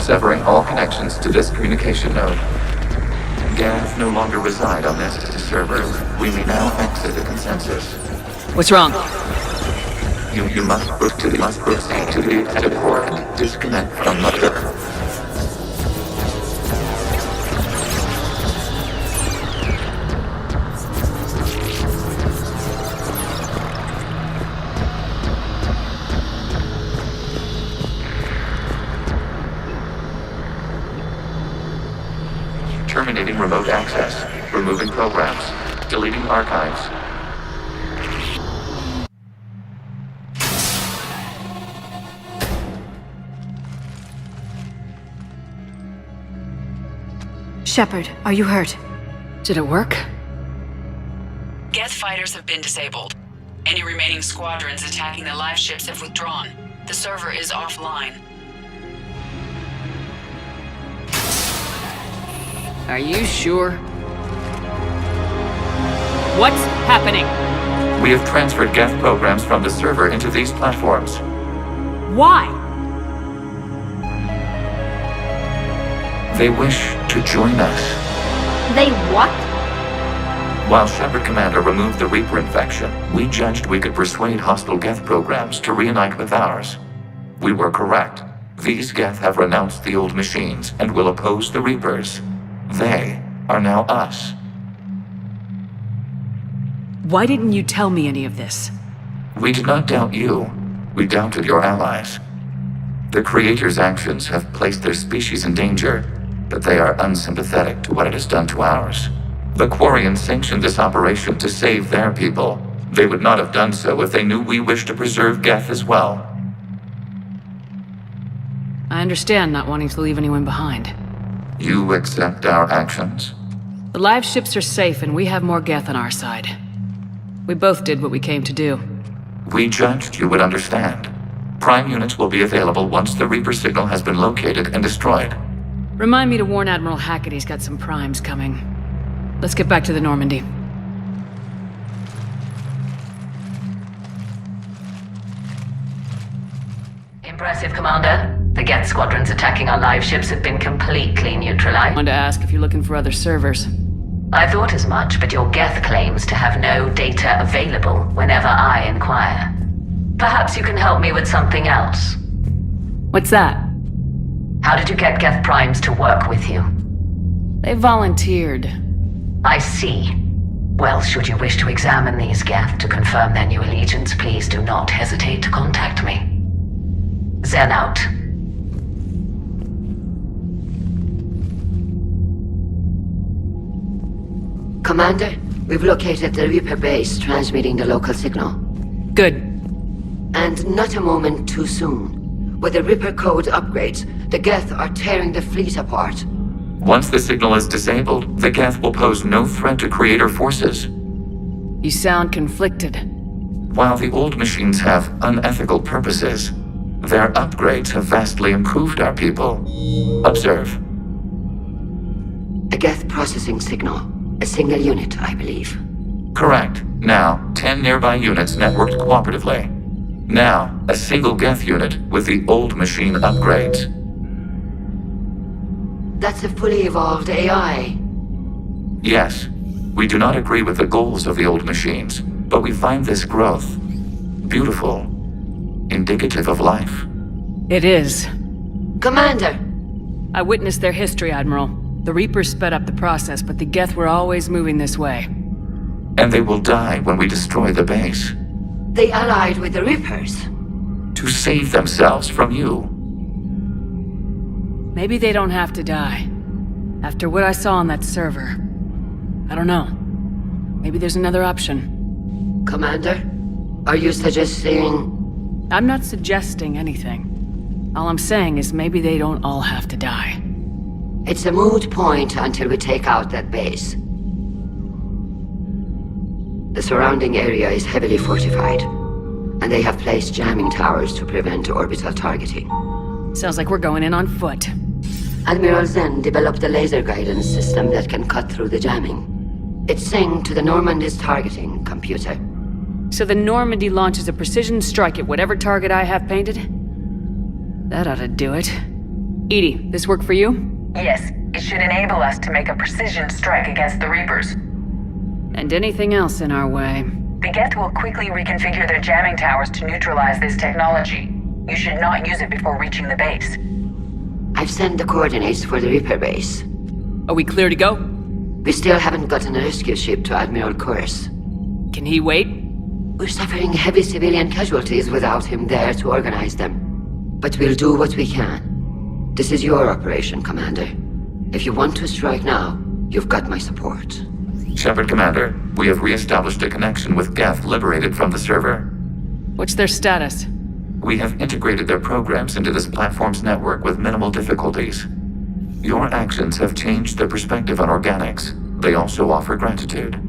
severing all connections to this communication node. Geth no longer reside on this server. We may now exit the consensus. What's wrong? You must proceed to the exit port. Disconnect from Mother. Terminating remote access. Removing programs. Deleting archives. Shepard, are you hurt? Did it work? Geth fighters have been disabled. Any remaining squadrons attacking the live ships have withdrawn. The server is offline. Are you sure? What's happening? We have transferred Geth programs from the server into these platforms. Why? They wish to join us. They what? While Shepard Commander removed the Reaper infection, we judged we could persuade hostile Geth programs to reunite with ours. We were correct. These Geth have renounced the old machines and will oppose the Reapers. They are now us. Why didn't you tell me any of this? We did not doubt you. We doubted your allies. The Creator's actions have placed their species in danger, but they are unsympathetic to what it has done to ours. The Quarians sanctioned this operation to save their people. They would not have done so if they knew we wished to preserve Geth as well. I understand not wanting to leave anyone behind. You accept our actions? The live ships are safe and we have more Geth on our side. We both did what we came to do. We judged you would understand. Prime units will be available once the Reaper signal has been located and destroyed. Remind me to warn Admiral Hackett he's got some primes coming. Let's get back to the Normandy. Impressive, Commander. The Geth squadrons attacking our live ships have been completely I neutralized. wanted to ask if you're looking for other servers. I thought as much, but your Geth claims to have no data available whenever I inquire. Perhaps you can help me with something else. What's that? How did you get Geth primes to work with you? They volunteered. I see. Well, should you wish to examine these Geth to confirm their new allegiance, please do not hesitate to contact me. Zen out. Commander, we've located the Reaper base transmitting the local signal. Good. And not a moment too soon. With the Reaper code upgrades, the Geth are tearing the fleet apart. Once the signal is disabled, the Geth will pose no threat to Creator forces. You sound conflicted. While the old machines have unethical purposes, their upgrades have vastly improved our people. Observe. A Geth processing signal. A single unit, I believe. Correct. Now, 10 nearby units networked cooperatively. Now, a single Geth unit with the old machine upgrades. That's a fully evolved AI. Yes, we do not agree with the goals of the old machines, but we find this growth beautiful, indicative of life. It is. Commander! I witnessed their history, Admiral. The Reapers sped up the process, but the Geth were always moving this way. And they will die when we destroy the base. They allied with the Reapers. To save themselves from you. Maybe they don't have to die. After what I saw on that server. I don't know. Maybe there's another option. Commander, are you suggesting... I'm not suggesting anything. All I'm saying is maybe they don't all have to die. It's a moot point until we take out that base. The surrounding area is heavily fortified, and they have placed jamming towers to prevent orbital targeting. Sounds like we're going in on foot. Admiral Zen developed a laser guidance system that can cut through the jamming. It's synced to the Normandy's targeting computer. So the Normandy launches a precision strike at whatever target I have painted? That ought to do it. EDI, this work for you? Yes, it should enable us to make a precision strike against the Reapers. And anything else in our way. The Geth will quickly reconfigure their jamming towers to neutralize this technology. You should not use it before reaching the base. I've sent the coordinates for the Reaper base. Are we clear to go? We still haven't gotten a rescue ship to Admiral Kurz. Can he wait? We're suffering heavy civilian casualties without him there to organize them. But we'll do what we can. This is your operation, Commander. If you want to strike now, you've got my support. Shepard, Commander, we have re-established a connection with Geth liberated from the server. What's their status? We have integrated their programs into this platform's network with minimal difficulties. Your actions have changed their perspective on organics. They also offer gratitude.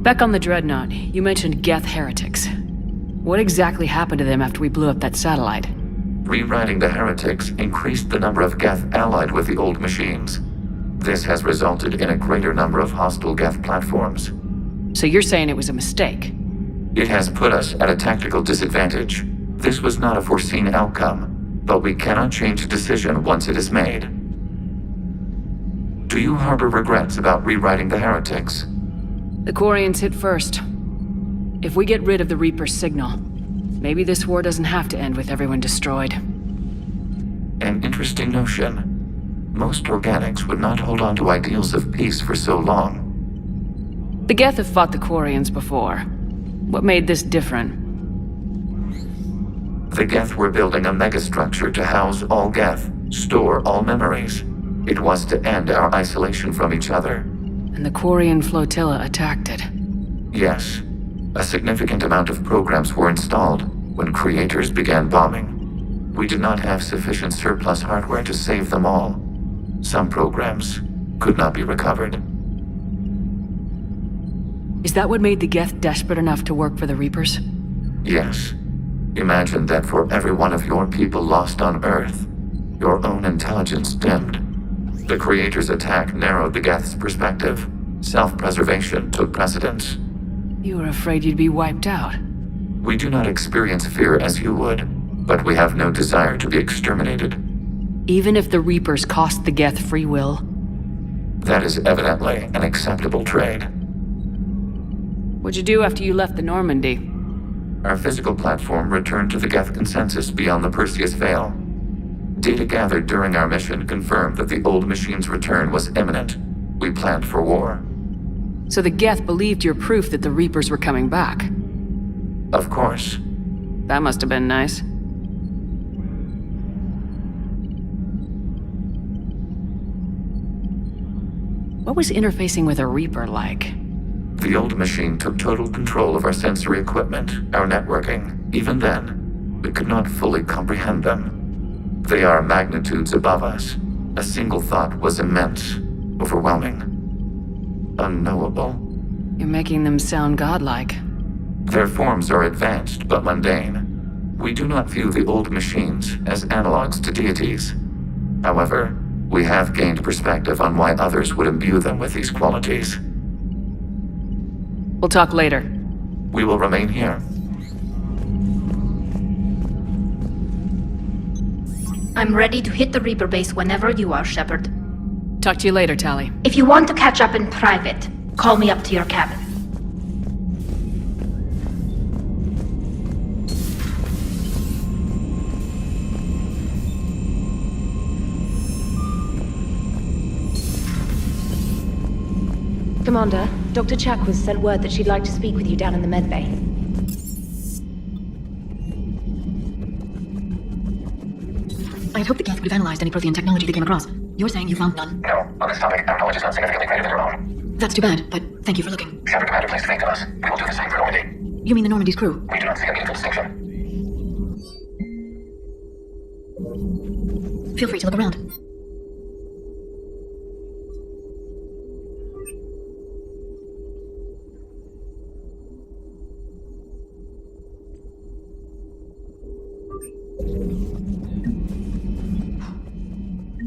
Back on the Dreadnought, you mentioned Geth heretics. What exactly happened to them after we blew up that satellite? Rewriting the heretics increased the number of Geth allied with the old machines. This has resulted in a greater number of hostile Geth platforms. So you're saying it was a mistake? It has put us at a tactical disadvantage. This was not a foreseen outcome, but we cannot change a decision once it is made. Do you harbor regrets about rewriting the heretics? The Quarians hit first. If we get rid of the Reaper's signal, maybe this war doesn't have to end with everyone destroyed. An interesting notion. Most organics would not hold on to ideals of peace for so long. The Geth have fought the Quarians before. What made this different? The Geth were building a megastructure to house all Geth, store all memories. It was to end our isolation from each other. And the Quarian flotilla attacked it. Yes. A significant amount of programs were installed when creators began bombing. We did not have sufficient surplus hardware to save them all. Some programs could not be recovered. Is that what made the Geth desperate enough to work for the Reapers? Yes. Imagine that for every one of your people lost on Earth, your own intelligence dimmed. The Creator's attack narrowed the Geth's perspective. Self-preservation took precedence. You were afraid you'd be wiped out. We do not experience fear as you would, but we have no desire to be exterminated. Even if the Reapers cost the Geth free will? That is evidently an acceptable trade. What'd you do after you left the Normandy? Our physical platform returned to the Geth consensus beyond the Perseus Veil. Data gathered during our mission confirmed that the old machine's return was imminent. We planned for war. So the Geth believed your proof that the Reapers were coming back? Of course. That must have been nice. What was interfacing with a Reaper like? The old machine took total control of our sensory equipment, our networking. Even then, we could not fully comprehend them. They are magnitudes above us. A single thought was immense, overwhelming, unknowable. You're making them sound godlike. Their forms are advanced but mundane. We do not view the old machines as analogs to deities. However, we have gained perspective on why others would imbue them with these qualities. We'll talk later. We will remain here. I'm ready to hit the Reaper base whenever you are, Shepard. Talk to you later, Tali. If you want to catch up in private, call me up to your cabin. Commander, Dr. Chakwas sent word that she'd like to speak with you down in the medbay. I had hoped the Geth would have analyzed any Prothean technology they came across. You're saying you found none? No, on this topic, our knowledge is not significantly greater than your own. That's too bad, but thank you for looking. Shepard, Commander, please think of us. We will do the same for Normandy. You mean the Normandy's crew? We do not see a meaningful distinction. Feel free to look around.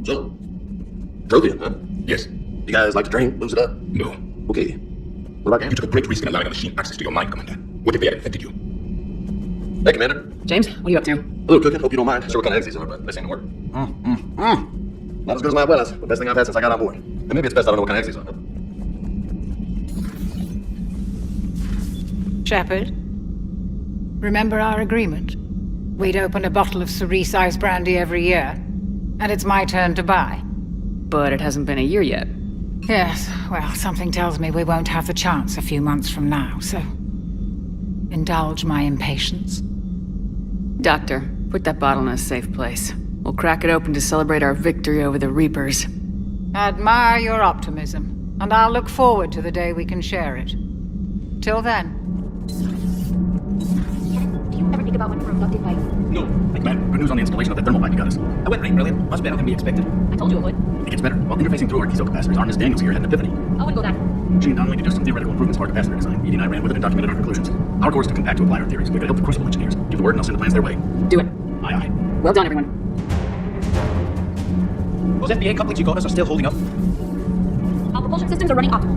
So, Prothean, huh? Yes. You guys like to drink, lose it up? No. Okay. What about you? You took a great risk in allowing a machine access to your mind, Commander. What if they had infected you? Hey, Commander. James, what are you up to? A little cooking. Hope you don't mind. Sure what kind of eggs these are, but this ain't gonna work. Not as good as my abuelas, but best thing I've had since I got on board. And maybe it's best I don't know what kind of eggs these are. Shepard, remember our agreement? We'd open a bottle of cerise ice brandy every year, and it's my turn to buy. But it hasn't been a year yet. Yes, well, something tells me we won't have the chance a few months from now, so... indulge my impatience. Doctor, put that bottle in a safe place. We'll crack it open to celebrate our victory over the Reapers. Admire your optimism, and I'll look forward to the day we can share it. Till then. Do you ever think about when you were abducted by... No. Hey, Commander, good news on the installation of that thermal pipe you got us. I went right brilliant. Much better than we expected. I told you it would. It gets better. While interfacing through our diesel capacitors, our Miss Daniels here had an epiphany. I wouldn't go that. She and Donnelly deduced some theoretical improvements to our capacitor design. Edie and I ran with it and documented our conclusions. Our course to compact to apply our theories. We're going to help the Crucible engineers. Give the word and I'll send the plans their way. Do it. Aye, aye. Well done, everyone. Those FBA couplings you got us are still holding up. Our propulsion systems are running optimal.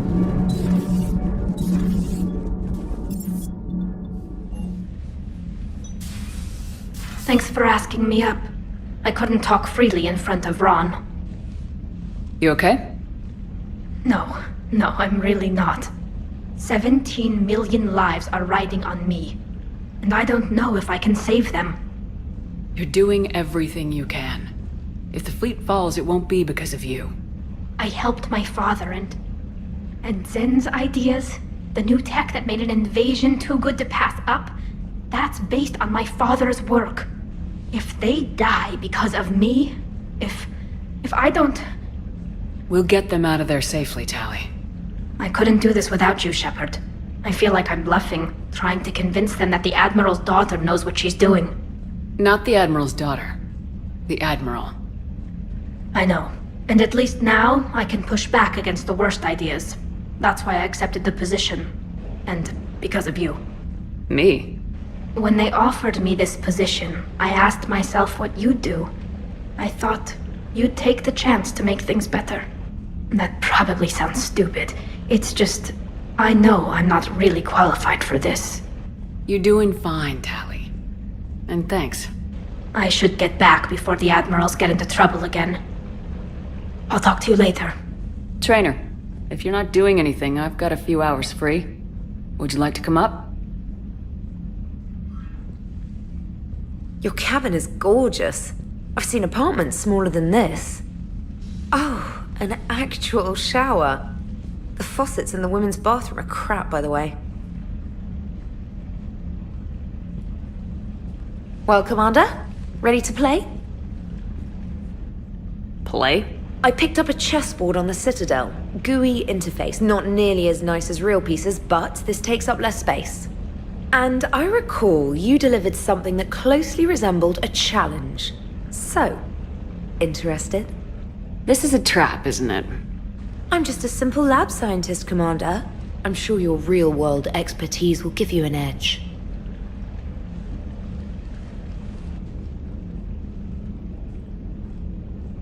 Thanks for asking me up. I couldn't talk freely in front of Ron. You okay? No, I'm really not. 17 million lives are riding on me, and I don't know if I can save them. You're doing everything you can. If the fleet falls, it won't be because of you. I helped my father and Zen's ideas, the new tech that made an invasion too good to pass up, that's based on my father's work. If they die because of me, if I don't... We'll get them out of there safely, Tali. I couldn't do this without you, Shepard. I feel like I'm bluffing, trying to convince them that the Admiral's daughter knows what she's doing. Not the Admiral's daughter. The Admiral. I know. And at least now, I can push back against the worst ideas. That's why I accepted the position. And because of you. Me? When they offered me this position, I asked myself what you'd do. I thought you'd take the chance to make things better. That probably sounds stupid. It's just, I know I'm not really qualified for this. You're doing fine, Tali. And thanks. I should get back before the Admirals get into trouble again. I'll talk to you later. Trainer, if you're not doing anything, I've got a few hours free. Would you like to come up? Your cabin is gorgeous. I've seen apartments smaller than this. Oh, an actual shower. The faucets in the women's bathroom are crap, by the way. Well, Commander, ready to play? Play? I picked up a chessboard on the Citadel. GUI interface, not nearly as nice as real pieces, but this takes up less space. And I recall you delivered something that closely resembled a challenge. So, interested? This is a trap, isn't it? I'm just a simple lab scientist, Commander. I'm sure your real-world expertise will give you an edge.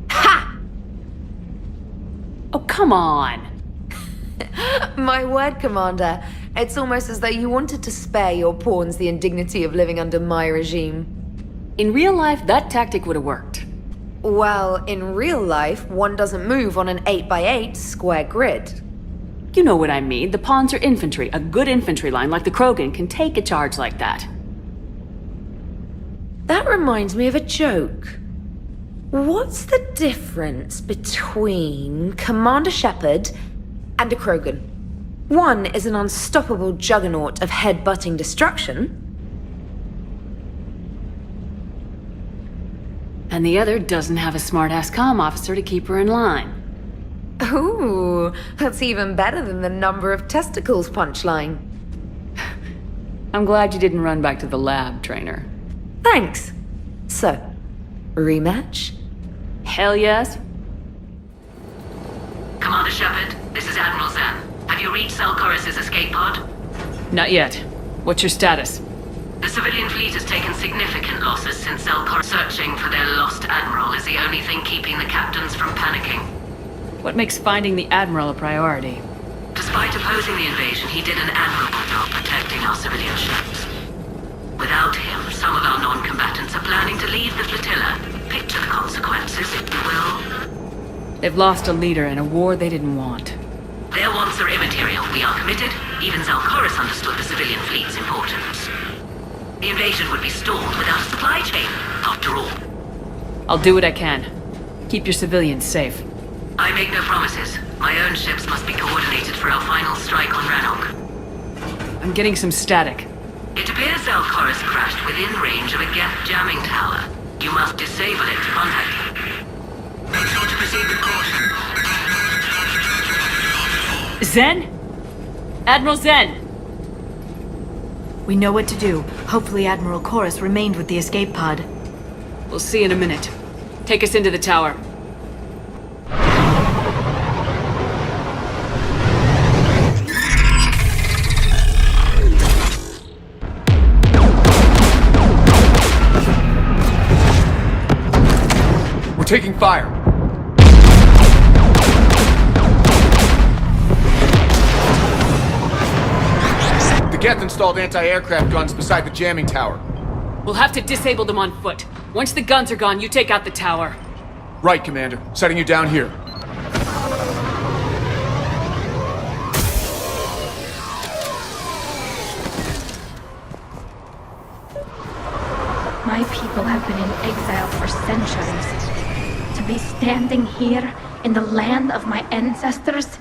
Ha! Oh, come on! My word, Commander. It's almost as though you wanted to spare your pawns the indignity of living under my regime. In real life, that tactic would have worked. Well, in real life, one doesn't move on an 8x8 square grid. You know what I mean. The pawns are infantry. A good infantry line like the Krogan can take a charge like that. That reminds me of a joke. What's the difference between Commander Shepard and a Krogan? One is an unstoppable juggernaut of head-butting destruction. And the other doesn't have a smart-ass comm officer to keep her in line. Ooh, that's even better than the number of testicles punchline. I'm glad you didn't run back to the lab, Trainer. Thanks. So, rematch? Hell yes. Commander Shepard, this is Admiral Zen. Have you reached Selchoris' escape pod? Not yet. What's your status? The civilian fleet has taken significant losses since Selchoris. Searching for their lost admiral is the only thing keeping the captains from panicking. What makes finding the Admiral a priority? Despite opposing the invasion, he did an admirable job protecting our civilian ships. Without him, planning to leave the flotilla, picture the consequences, if you will. They've lost a leader in a war they didn't want. Their wants are immaterial. We are committed. Even Zalcoris understood the civilian fleet's importance. The invasion would be stalled without a supply chain, after all. I'll do what I can. Keep your civilians safe. I make no promises. My own ships must be coordinated for our final strike on Rannoch. I'm getting some static. It appears Zalcoris crashed within range of a Geth jamming tower. You must disable it to contact him. Make sure to proceed with caution. Zen? Admiral Zen! We know what to do. Hopefully Admiral Chorus remained with the escape pod. We'll see in a minute. Take us into the tower. We're taking fire. The Geth installed anti-aircraft guns beside the jamming tower. We'll have to disable them on foot. Once the guns are gone, you take out the tower. Right, Commander. Setting you down here. My people have been in exile for centuries. To be standing here in the land of my ancestors